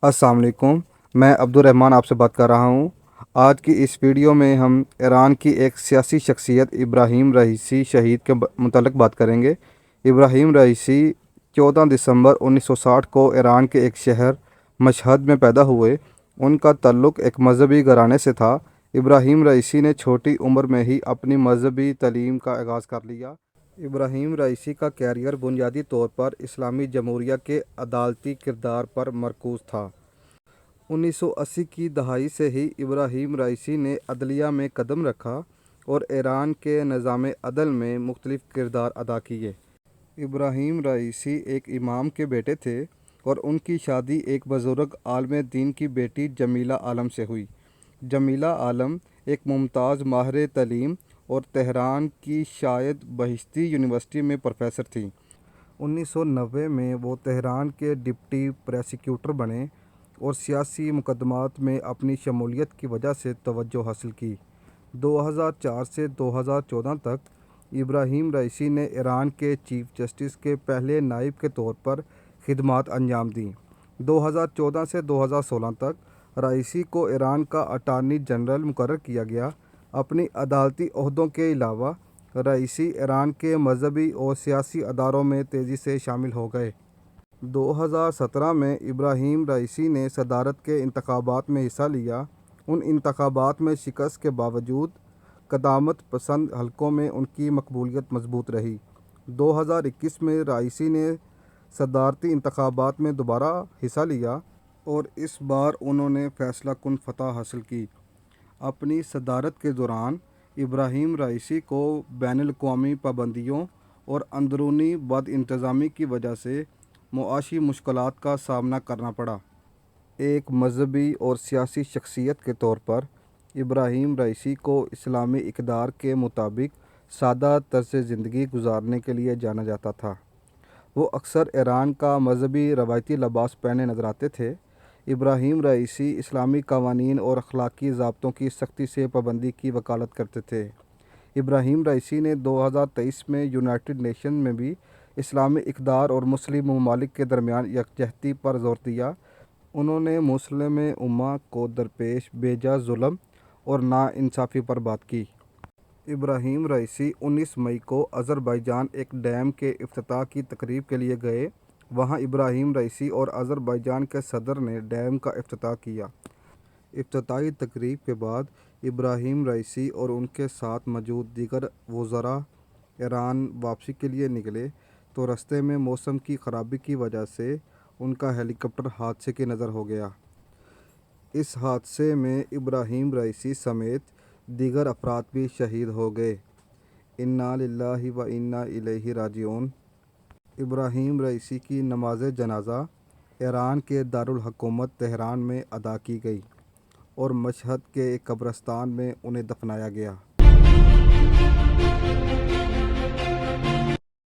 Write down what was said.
अस्सलाम वालेकुम। मैं अब्दुर्रहमान आपसे बात कर रहा हूँ। आज की इस वीडियो में हम ईरान की एक सियासी शख्सियत इब्राहिम रईसी शहीद के मुतल्लिक़ बात करेंगे। इब्राहिम रईसी 14 दिसंबर 1960 को ईरान के एक शहर मशहद में पैदा हुए। उनका ताल्लुक़ एक मजहबी घराने से था। इब्राहिम रईसी ने छोटी उम्र में ही अपनी मजहबी तालीम का आगाज़ कर लिया। इब्राहिम रईसी का कैरियर बुनियादी तौर पर इस्लामी जमहूरिया के अदालती किरदार पर मरकूज़ था। 1980 की दहाई से ही इब्राहिम रईसी ने अदलिया में कदम रखा और ईरान के निज़ाम अदल में मुख्तलिफ़ किरदार अदा किए। इब्राहिम रईसी एक इमाम के बेटे थे और उनकी शादी एक बुज़ुर्ग आलिम दीन की बेटी जमीला आलम से हुई। जमीला आलम एक मुमताज़ माहिर तालीम और तेहरान की शायद बहिश्ती यूनिवर्सिटी में प्रोफेसर थी। 1990 में वो तेहरान के डिप्टी प्रोसिक्यूटर बने और सियासी मुकदमात में अपनी शमूलियत की वजह से तवज्जो हासिल की। 2004 से 2014 तक इब्राहिम रईसी ने ईरान के चीफ जस्टिस के पहले नायब के तौर पर खिदमात अंजाम दी। 2014 से 2016 तक रईसी को ईरान का अटार्नी जनरल मुकर्रर किया गया। अपनी अदालती ओहदों के अलावा रईसी ईरान के मजहबी और सियासी अदारों में तेज़ी से शामिल हो गए। 2017 में इब्राहिम रईसी ने सदारत के इंतखाबात में हिस्सा लिया। उन इंतखाबात में शिकस्त के बावजूद क़दामत पसंद हलकों में उनकी मकबूलियत मजबूत रही। 2021 में रईसी ने सदारती इंतखाबात में दोबारा हिस्सा लिया और इस बार उन्होंने फैसला कुन फतह हासिल की। अपनी सदारत के दौरान इब्राहिम रईसी को बैनुल-अक़वामी पाबंदियों और अंदरूनी बदइंतज़ामी की वजह से मुआशी मुश्किलात का सामना करना पड़ा। एक मजहबी और सियासी शख्सियत के तौर पर इब्राहिम रईसी को इस्लामी इक़दार के मुताबिक सादा तर्ज़ ज़िंदगी गुजारने के लिए जाना जाता था। वो अक्सर ईरान का मजहबी रवायती लिबास पहने नज़र आते थे। इब्राहिम रईसी इस्लामी क़वानीन और अखलाकी ज़ाब्तों की सख्ती से पाबंदी की वकालत करते थे। इब्राहिम रईसी ने 2023 में यूनाइटेड नेशन में भी इस्लामी इक़दार और मुस्लिम ममालिक के दरमियान यकजहती पर ज़ोर दिया। उन्होंने मुस्लिम उम्मा को दरपेश बेजा जुल्म और नाइंसाफ़ी पर बात की। इब्राहिम रईसी 19 मई को अज़रबैजान एक डैम के इफ्तिताह की तकरीब के लिए गए। वहाँ इब्राहिम रईसी और अज़रबैजान के सदर ने डैम का इफ्तिताह किया। इफ्तिताही तकरीब के बाद इब्राहिम रईसी और उनके साथ मौजूद दीगर वज़रा ईरान वापसी के लिए निकले तो रास्ते में मौसम की ख़राबी की वजह से उनका हेलीकॉप्टर हादसे की नज़र हो गया। इस हादसे में इब्राहिम रईसी समेत दीगर अफराद भी शहीद हो गए। इन्ना लिल्लाहि व इन्ना इलैहि राजिऊन। इब्राहिम रईसी की नमाज़ जनाज़ा ईरान के दारुल हुकूमत तेहरान में अदा की गई और मशहद के एक कब्रिस्तान में उन्हें दफनाया गया।